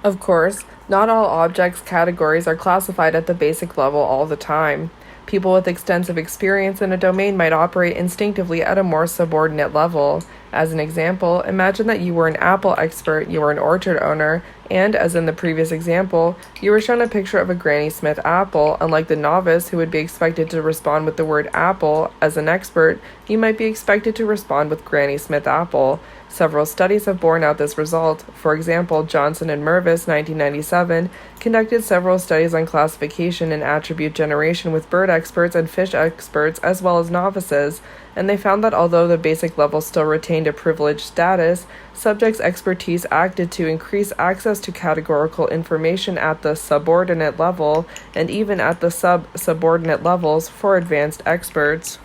Of course, not all objects' categories are classified at the basic level all the time. People with extensive experience in a domain might operate instinctively at a more subordinate level. As an example, imagine that you were an apple expert, you were an orchard owner, and, as in the previous example, you were shown a picture of a Granny Smith apple. Unlike the novice, who would be expected to respond with the word apple, as an expert, you might be expected to respond with Granny Smith apple. Several studies have borne out this result. For example, Johnson and Mervis, 1997, conducted several studies on classification and attribute generation with bird experts and fish experts as well as novices, and they found that although the basic level still retained a privileged status, subjects' expertise acted to increase access to categorical information at the subordinate level and even at the sub-subordinate levels for advanced experts.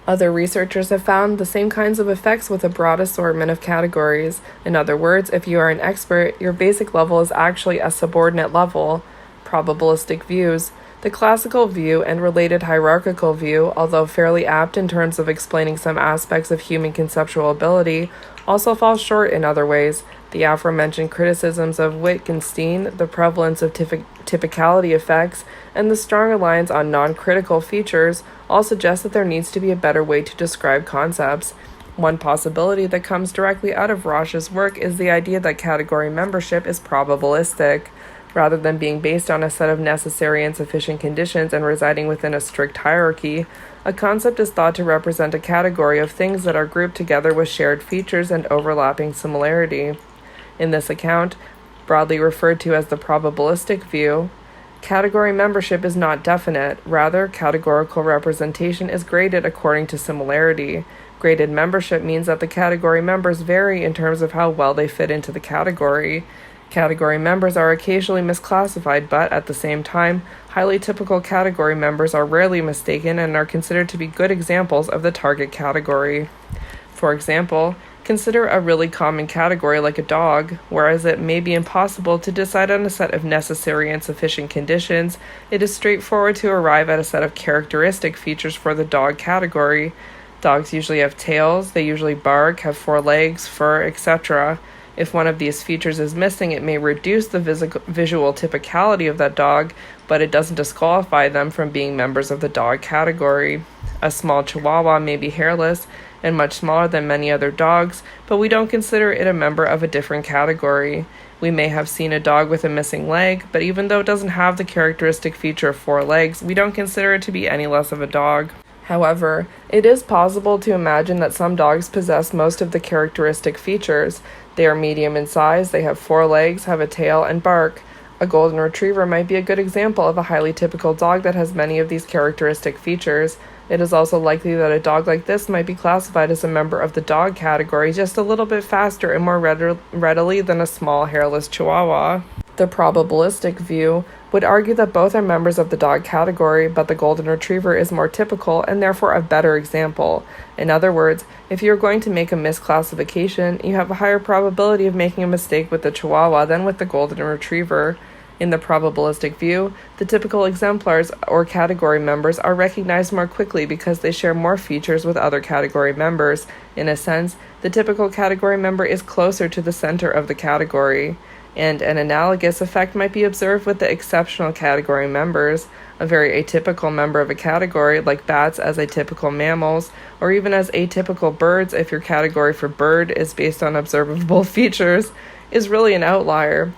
Other researchers have found the same kinds of effects with a broad assortment of categories. In other words, if you are an expert, your basic level is actually a subordinate level. Probabilistic views. The classical view and related hierarchical view, although fairly apt in terms of explaining some aspects of human conceptual ability, also fall short in other ways. The aforementioned criticisms of Wittgenstein, the prevalence of typicality effects, and the strong reliance on non-critical features all suggest that there needs to be a better way to describe concepts. One possibility that comes directly out of Rausch's work is the idea that category membership is probabilistic. Rather than being based on a set of necessary and sufficient conditions and residing within a strict hierarchy, a concept is thought to represent a category of things that are grouped together with shared features and overlapping similarity. In this account, broadly referred to as the probabilistic view, category membership is not definite. Rather, categorical representation is graded according to similarity. Graded membership means that the category members vary in terms of how well they fit into the category. Category members are occasionally misclassified, but at the same time, highly typical category members are rarely mistaken and are considered to be good examples of the target category. For example, consider a really common category like a dog. Whereas it may be impossible to decide on a set of necessary and sufficient conditions, it is straightforward to arrive at a set of characteristic features for the dog category. Dogs usually have tails, they usually bark, have 4 legs, fur, etc. If one of these features is missing, it may reduce the visual typicality of that dog, but it doesn't disqualify them from being members of the dog category. A small Chihuahua may be hairless and much smaller than many other dogs, but we don't consider it a member of a different category. We may have seen a dog with a missing leg, but even though it doesn't have the characteristic feature of 4 legs, we don't consider it to be any less of a dog. However, it is possible to imagine that some dogs possess most of the characteristic features. They are medium in size, they have 4 legs, have a tail, and bark. A golden retriever might be a good example of a highly typical dog that has many of these characteristic features. It is also likely that a dog like this might be classified as a member of the dog category just a little bit faster and more readily than a small hairless Chihuahua. The probabilistic view would argue that both are members of the dog category, but the golden retriever is more typical and therefore a better example. In other words, if you're going to make a misclassification, you have a higher probability of making a mistake with the Chihuahua than with the golden retriever. In the probabilistic view, the typical exemplars or category members are recognized more quickly because they share more features with other category members. In a sense, the typical category member is closer to the center of the category. And an analogous effect might be observed with the exceptional category members. A very atypical member of a category, like bats as atypical mammals, or even as atypical birds if your category for bird is based on observable features, is really an outlier.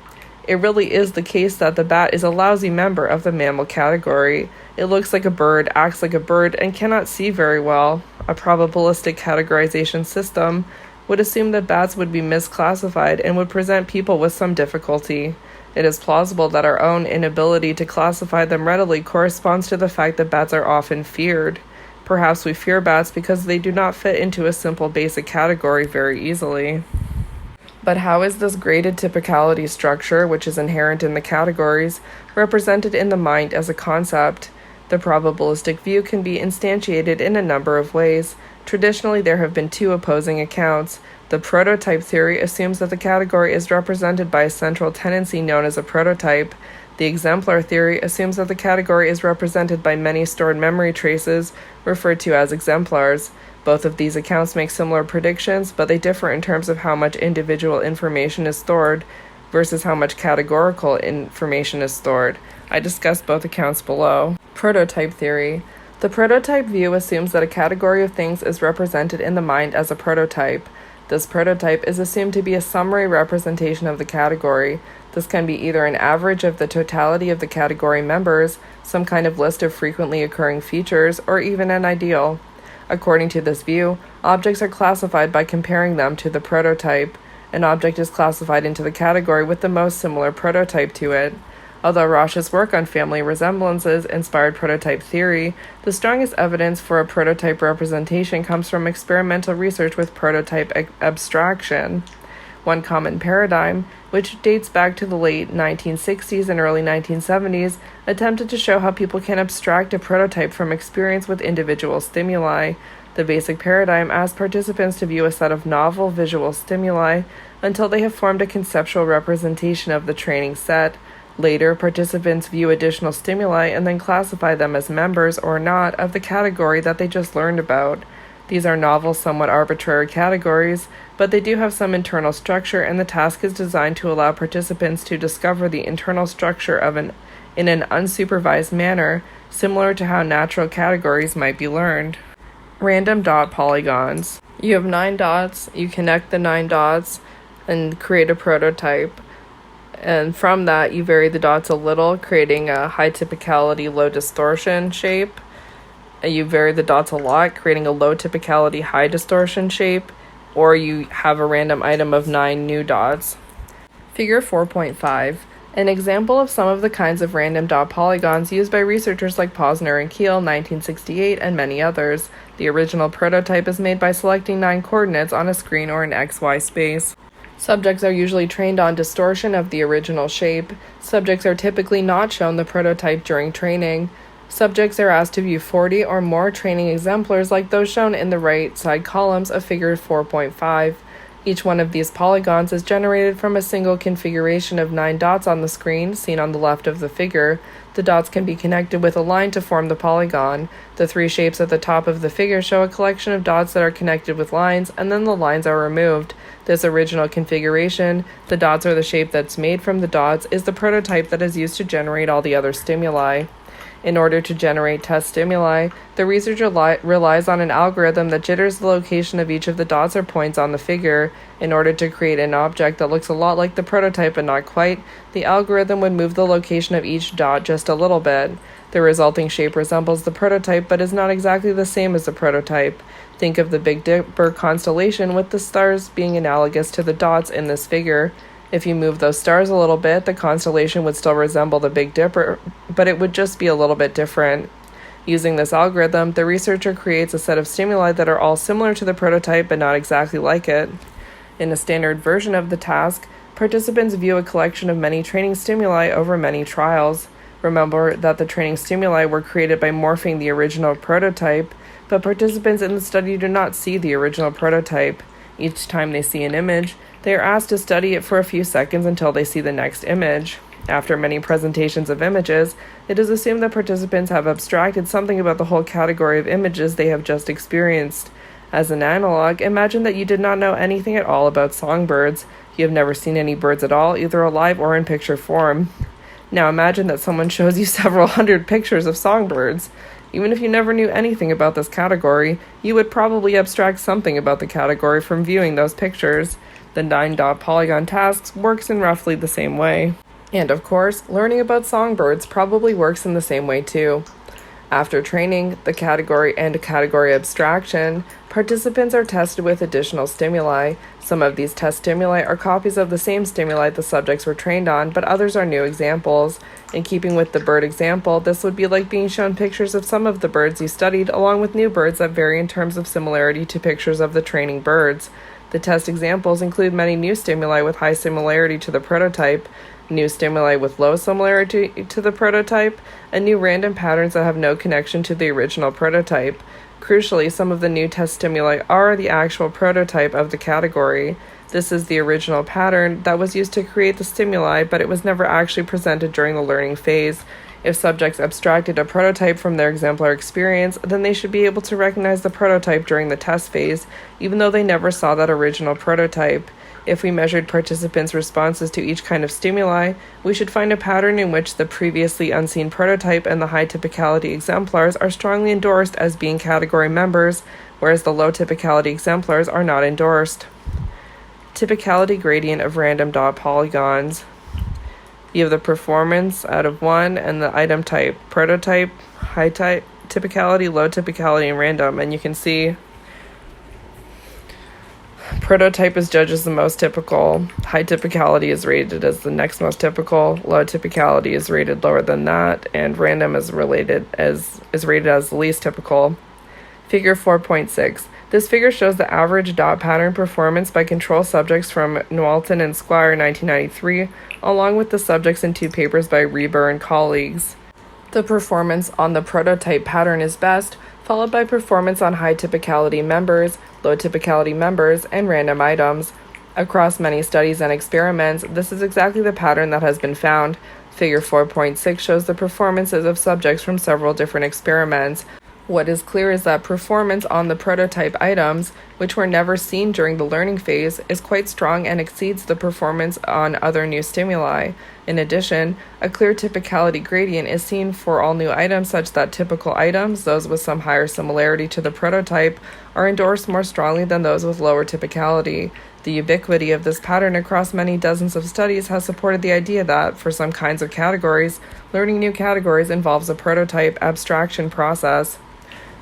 It really is the case that the bat is a lousy member of the mammal category. It looks like a bird, acts like a bird, and cannot see very well. A probabilistic categorization system would assume that bats would be misclassified and would present people with some difficulty. It is plausible that our own inability to classify them readily corresponds to the fact that bats are often feared. Perhaps we fear bats because they do not fit into a simple basic category very easily. But how is this graded typicality structure, which is inherent in the categories, represented in the mind as a concept? The probabilistic view can be instantiated in a number of ways. Traditionally, there have been 2 opposing accounts. The prototype theory assumes that the category is represented by a central tendency known as a prototype. The exemplar theory assumes that the category is represented by many stored memory traces, referred to as exemplars. Both of these accounts make similar predictions, but they differ in terms of how much individual information is stored. versus how much categorical information is stored. I discussed both accounts below. Prototype theory. The prototype view assumes that a category of things is represented in the mind as a prototype. This prototype is assumed to be a summary representation of the category. This can be either an average of the totality of the category members, some kind of list of frequently occurring features, or even an ideal. According to this view, objects are classified by comparing them to the prototype. An object is classified into the category with the most similar prototype to it. Although Rosh's work on family resemblances inspired prototype theory, the strongest evidence for a prototype representation comes from experimental research with prototype abstraction. One common paradigm, which dates back to the late 1960s and early 1970s, attempted to show how people can abstract a prototype from experience with individual stimuli. The basic paradigm asks participants to view a set of novel visual stimuli until they have formed a conceptual representation of the training set. Later, participants view additional stimuli and then classify them as members or not of the category that they just learned about. These are novel, somewhat arbitrary categories, but they do have some internal structure, and the task is designed to allow participants to discover the internal structure in an unsupervised manner, similar to how natural categories might be learned. Random dot polygons. You have 9 dots, you connect the 9 dots and create a prototype. And from that, you vary the dots a little, creating a high typicality, low distortion shape. You vary the dots a lot, creating a low typicality, high distortion shape. Or you have a random item of 9 new dots. Figure 4.5. An example of some of the kinds of random dot polygons used by researchers like Posner and Keel, 1968, and many others. The original prototype is made by selecting 9 coordinates on a screen or an XY space. Subjects are usually trained on distortion of the original shape. Subjects are typically not shown the prototype during training. Subjects are asked to view 40 or more training exemplars like those shown in the right side columns of figure 4.5. Each one of these polygons is generated from a single configuration of 9 dots on the screen, seen on the left of the figure. The dots can be connected with a line to form the polygon. The 3 shapes at the top of the figure show a collection of dots that are connected with lines, and then the lines are removed. This original configuration, the dots are the shape that's made from the dots, is the prototype that is used to generate all the other stimuli. In order to generate test stimuli, the researcher relies on an algorithm that jitters the location of each of the dots or points on the figure. In order to create an object that looks a lot like the prototype but not quite, the algorithm would move the location of each dot just a little bit. The resulting shape resembles the prototype but is not exactly the same as the prototype. Think of the Big Dipper constellation, with the stars being analogous to the dots in this figure. If you move those stars a little bit, the constellation would still resemble the Big Dipper, but it would just be a little bit different. Using this algorithm, the researcher creates a set of stimuli that are all similar to the prototype but not exactly like it. In a standard version of the task, participants view a collection of many training stimuli over many trials. Remember that the training stimuli were created by morphing the original prototype, but participants in the study do not see the original prototype. Each time they see an image, they are asked to study it for a few seconds until they see the next image. After many presentations of images, it is assumed that participants have abstracted something about the whole category of images they have just experienced. As an analog, imagine that you did not know anything at all about songbirds. You have never seen any birds at all, either alive or in picture form. Now imagine that someone shows you several hundred pictures of songbirds. Even if you never knew anything about this category, you would probably abstract something about the category from viewing those pictures. The 9-dot polygon task works in roughly the same way. And of course, learning about songbirds probably works in the same way too. After training the category and category abstraction, participants are tested with additional stimuli. Some of these test stimuli are copies of the same stimuli the subjects were trained on, but others are new examples. In keeping with the bird example, this would be like being shown pictures of some of the birds you studied, along with new birds that vary in terms of similarity to pictures of the training birds. The test examples include many new stimuli with high similarity to the prototype, new stimuli with low similarity to the prototype, and new random patterns that have no connection to the original prototype. Crucially, some of the new test stimuli are the actual prototype of the category. This is the original pattern that was used to create the stimuli, but it was never actually presented during the learning phase. If subjects abstracted a prototype from their exemplar experience, then they should be able to recognize the prototype during the test phase, even though they never saw that original prototype. If we measured participants' responses to each kind of stimuli, we should find a pattern in which the previously unseen prototype and the high typicality exemplars are strongly endorsed as being category members, whereas the low typicality exemplars are not endorsed. Typicality gradient of random dot polygons. You have the performance out of 1 and the item type, prototype, high type, typicality, low typicality, and random. And you can see prototype is judged as the most typical, high typicality is rated as the next most typical, low typicality is rated lower than that, and random is rated as the least typical. Figure 4.6. This figure shows the average dot pattern performance by control subjects from Knowlton and Squire 1993, along with the subjects in 2 papers by Reber and colleagues. The performance on the prototype pattern is best, followed by performance on high typicality members, low typicality members, and random items. Across many studies and experiments, this is exactly the pattern that has been found. Figure 4.6 shows the performances of subjects from several different experiments. What is clear is that performance on the prototype items, which were never seen during the learning phase, is quite strong and exceeds the performance on other new stimuli. In addition, a clear typicality gradient is seen for all new items such that typical items, those with some higher similarity to the prototype, are endorsed more strongly than those with lower typicality. The ubiquity of this pattern across many dozens of studies has supported the idea that, for some kinds of categories, learning new categories involves a prototype abstraction process.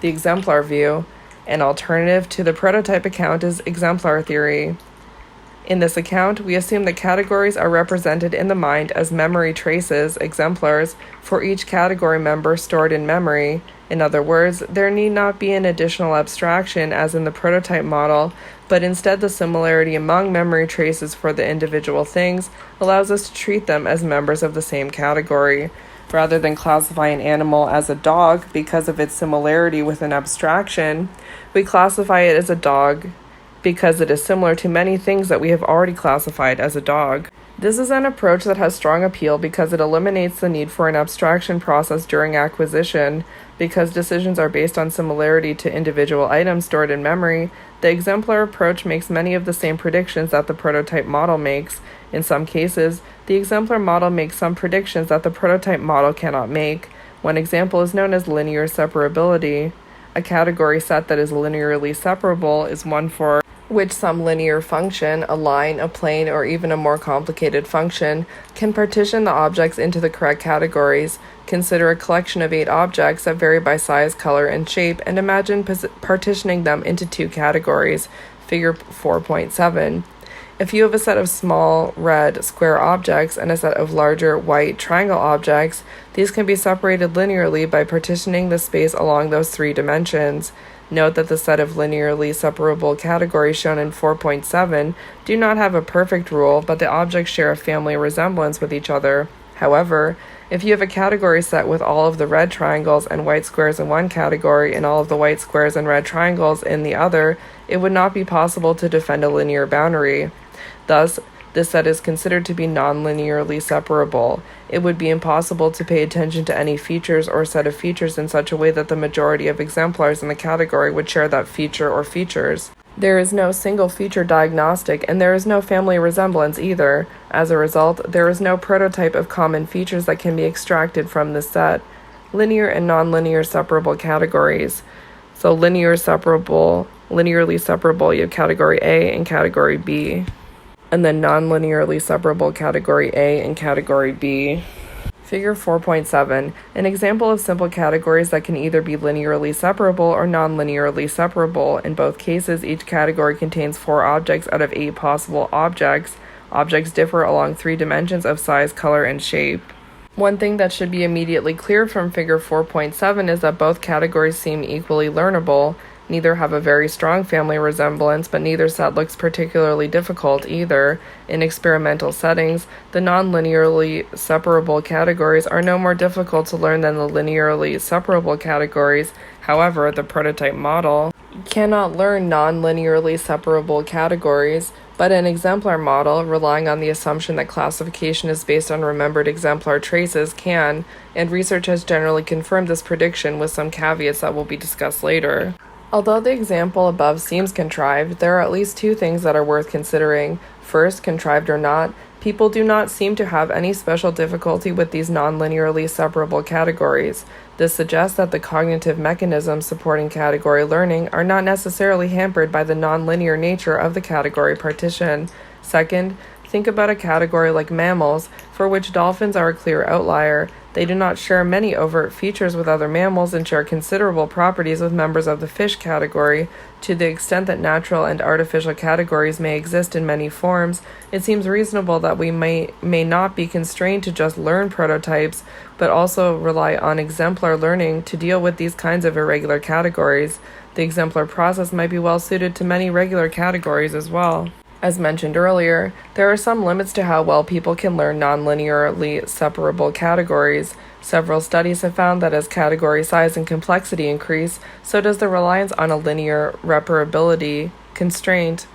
The exemplar view. An alternative to the prototype account is exemplar theory. In this account, we assume that categories are represented in the mind as memory traces, exemplars, for each category member stored in memory. In other words, there need not be an additional abstraction as in the prototype model, but instead the similarity among memory traces for the individual things allows us to treat them as members of the same category. Rather than classify an animal as a dog because of its similarity with an abstraction, we classify it as a dog because it is similar to many things that we have already classified as a dog. This is an approach that has strong appeal because it eliminates the need for an abstraction process during acquisition. Because decisions are based on similarity to individual items stored in memory, the exemplar approach makes many of the same predictions that the prototype model makes. In some cases, the exemplar model makes some predictions that the prototype model cannot make. One example is known as linear separability. A category set that is linearly separable is one for which some linear function, a line, a plane, or even a more complicated function, can partition the objects into the correct categories. Consider a collection of 8 objects that vary by size, color, and shape, and imagine partitioning them into 2 categories. Figure 4.7. If you have a set of small red square objects and a set of larger white triangle objects, these can be separated linearly by partitioning the space along those 3 dimensions. Note that the set of linearly separable categories shown in 4.7 do not have a perfect rule, but the objects share a family resemblance with each other. However, if you have a category set with all of the red triangles and white squares in one category and all of the white squares and red triangles in the other, it would not be possible to defend a linear boundary. Thus, this set is considered to be non-linearly separable. It would be impossible to pay attention to any features or set of features in such a way that the majority of exemplars in the category would share that feature or features. There is no single feature diagnostic, and there is no family resemblance either. As a result, there is no prototype of common features that can be extracted from this set. Linear and non-linear separable categories. So linearly separable, you have category A and category B. And then non-linearly separable category A and category B. Figure 4.7. An example of simple categories that can either be linearly separable or non-linearly separable. In both cases, each category contains 4 objects out of 8 possible objects. Objects differ along 3 dimensions of size, color, and shape. One thing that should be immediately clear from figure 4.7 is that both categories seem equally learnable. Neither have a very strong family resemblance, but neither set looks particularly difficult either. In experimental settings, the non-linearly separable categories are no more difficult to learn than the linearly separable categories. However, the prototype model cannot learn non-linearly separable categories, but an exemplar model, relying on the assumption that classification is based on remembered exemplar traces, can, and research has generally confirmed this prediction with some caveats that will be discussed later. Although the example above seems contrived, there are at least 2 things that are worth considering. First, contrived or not, people do not seem to have any special difficulty with these non-linearly separable categories. This suggests that the cognitive mechanisms supporting category learning are not necessarily hampered by the non-linear nature of the category partition. Second, think about a category like mammals, for which dolphins are a clear outlier. They do not share many overt features with other mammals and share considerable properties with members of the fish category. To the extent that natural and artificial categories may exist in many forms, it seems reasonable that we may not be constrained to just learn prototypes, but also rely on exemplar learning to deal with these kinds of irregular categories. The exemplar process might be well suited to many regular categories as well. As mentioned earlier, there are some limits to how well people can learn non-linearly separable categories. Several studies have found that as category size and complexity increase, so does the reliance on a linear reparability constraint.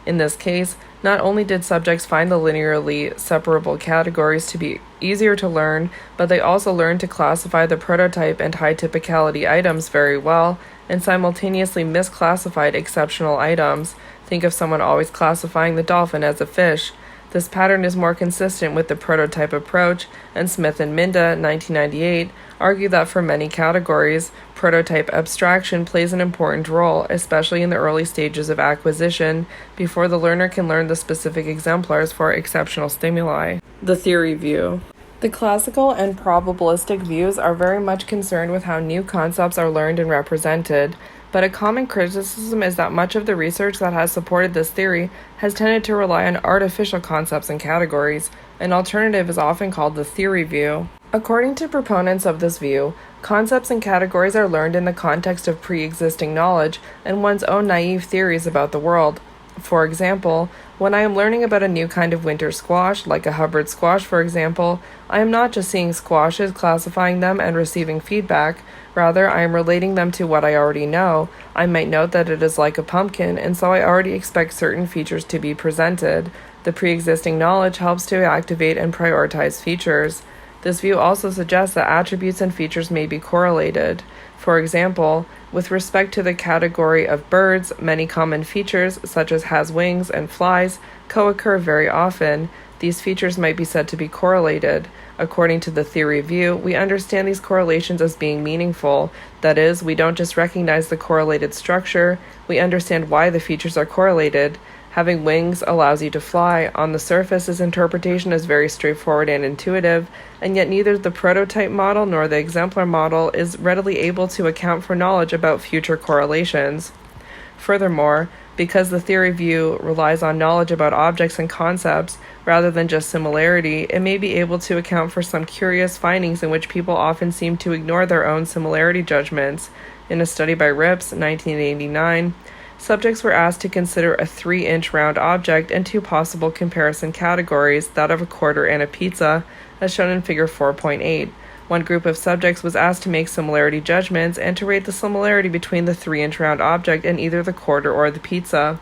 In this case, not only did subjects find the linearly separable categories to be easier to learn, but they also learned to classify the prototype and high typicality items very well, and simultaneously misclassified exceptional items. Think of someone always classifying the dolphin as a fish. This pattern is more consistent with the prototype approach, and Smith and Minda, 1998, argue that for many categories, prototype abstraction plays an important role, especially in the early stages of acquisition, before the learner can learn the specific exemplars for exceptional stimuli. The theory view. The classical and probabilistic views are very much concerned with how new concepts are learned and represented, but a common criticism is that much of the research that has supported this theory has tended to rely on artificial concepts and categories. An alternative is often called the theory view. According to proponents of this view, concepts and categories are learned in the context of pre-existing knowledge and one's own naive theories about the world. For example, when I am learning about a new kind of winter squash, like a Hubbard squash for example, I am not just seeing squashes, classifying them, and receiving feedback. Rather, I am relating them to what I already know. I might note that it is like a pumpkin, and so I already expect certain features to be presented. The pre-existing knowledge helps to activate and prioritize features. This view also suggests that attributes and features may be correlated. For example, with respect to the category of birds, many common features, such as has wings and flies, co-occur very often. These features might be said to be correlated. According to the theory view, we understand these correlations as being meaningful. That is, we don't just recognize the correlated structure, we understand why the features are correlated. Having wings allows you to fly. On the surface, this interpretation is very straightforward and intuitive, and yet neither the prototype model nor the exemplar model is readily able to account for knowledge about future correlations. Furthermore, because the theory view relies on knowledge about objects and concepts rather than just similarity, it may be able to account for some curious findings in which people often seem to ignore their own similarity judgments. In a study by Rips, 1989, subjects were asked to consider a 3-inch round object and two possible comparison categories, that of a quarter and a pizza, as shown in Figure 4.8. One group of subjects was asked to make similarity judgments and to rate the similarity between the 3-inch round object and either the quarter or the pizza.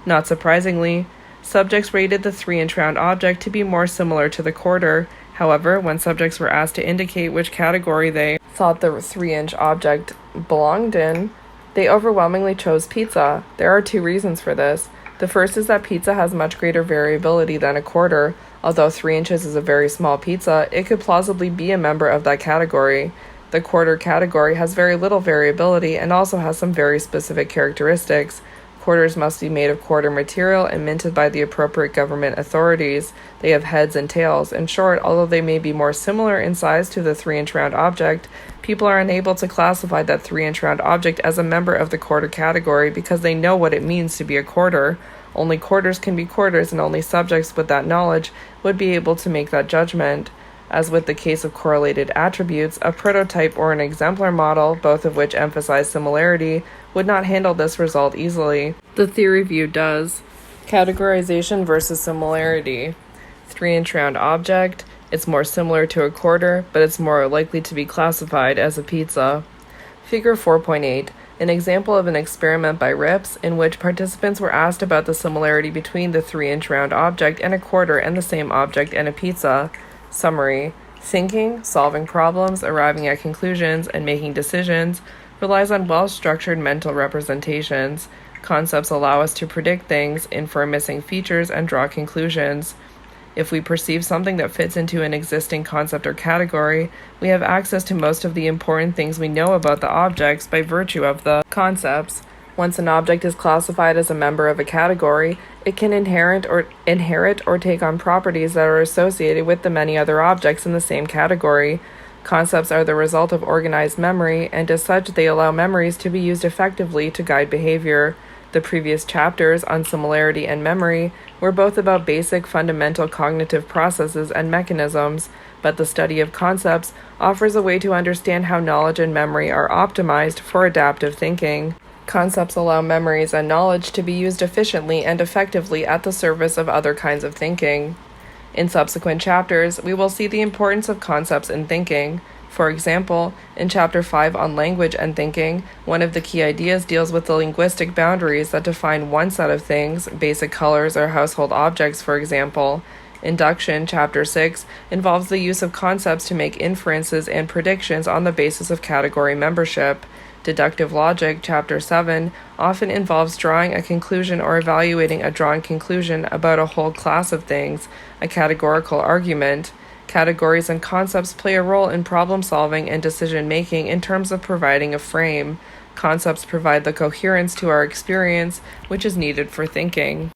Not surprisingly, subjects rated the 3-inch round object to be more similar to the quarter. However, when subjects were asked to indicate which category they thought the 3-inch object belonged in, they overwhelmingly chose pizza. There are two reasons for this. The first is that pizza has much greater variability than a quarter. Although 3 inches is a very small pizza, it could plausibly be a member of that category. The quarter category has very little variability and also has some very specific characteristics. Quarters must be made of quarter material and minted by the appropriate government authorities. They have heads and tails. In short, although they may be more similar in size to the 3-inch round object, people are unable to classify that 3-inch round object as a member of the quarter category because they know what it means to be a quarter. Only quarters can be quarters, and only subjects with that knowledge would be able to make that judgment. As with the case of correlated attributes, a prototype or an exemplar model, both of which emphasize similarity, would not handle this result easily. The theory view does. Categorization versus similarity. 3-inch round object. It's more similar to a quarter, but it's more likely to be classified as a pizza. Figure 4.8. An example of an experiment by Rips in which participants were asked about the similarity between the 3-inch round object and a quarter and the same object and a pizza. Summary. Thinking, solving problems, arriving at conclusions, and making decisions relies on well-structured mental representations. Concepts allow us to predict things, infer missing features, and draw conclusions. If we perceive something that fits into an existing concept or category, we have access to most of the important things we know about the objects by virtue of the concepts. Once an object is classified as a member of a category, it can inherit or take on properties that are associated with the many other objects in the same category. Concepts are the result of organized memory, and as such, they allow memories to be used effectively to guide behavior. The previous chapters on similarity and memory were both about basic fundamental cognitive processes and mechanisms, but the study of concepts offers a way to understand how knowledge and memory are optimized for adaptive thinking. Concepts allow memories and knowledge to be used efficiently and effectively at the service of other kinds of thinking. In subsequent chapters, we will see the importance of concepts in thinking. For example, in Chapter 5 on language and thinking, one of the key ideas deals with the linguistic boundaries that define one set of things, basic colors or household objects, for example. Induction, Chapter 6, involves the use of concepts to make inferences and predictions on the basis of category membership. Deductive logic, Chapter 7, often involves drawing a conclusion or evaluating a drawn conclusion about a whole class of things, a categorical argument. Categories and concepts play a role in problem solving and decision making in terms of providing a frame. Concepts provide the coherence to our experience, which is needed for thinking.